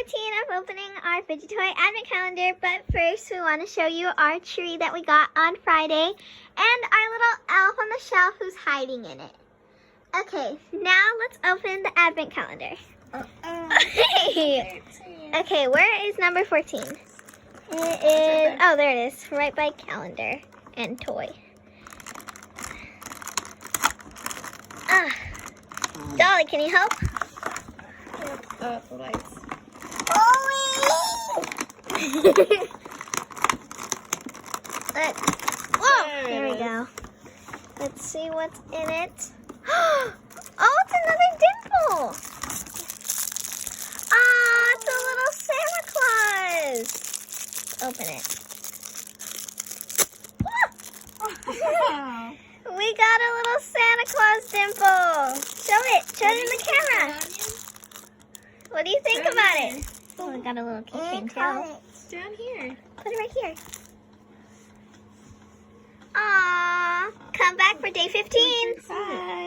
14 of opening our Fidget Toy Advent Calendar, but first we want to show you our tree that we got on Friday and our little elf on the shelf who's hiding in it. Okay, now let's open the Advent Calendar. Okay, where is number 14? It is, oh, there it is, right by calendar and toy. Dolly, can you help? The lights. Whoa! There we go. Let's see what's in it. Oh, it's another dimple! Ah, it's a little Santa Claus! Open it. Wow. We got a little Santa Claus dimple! Show it in the camera! What do you think about it? Oh, we got a little keychain too. Down here. Put it right here. Aww. Come back for day 15. Bye.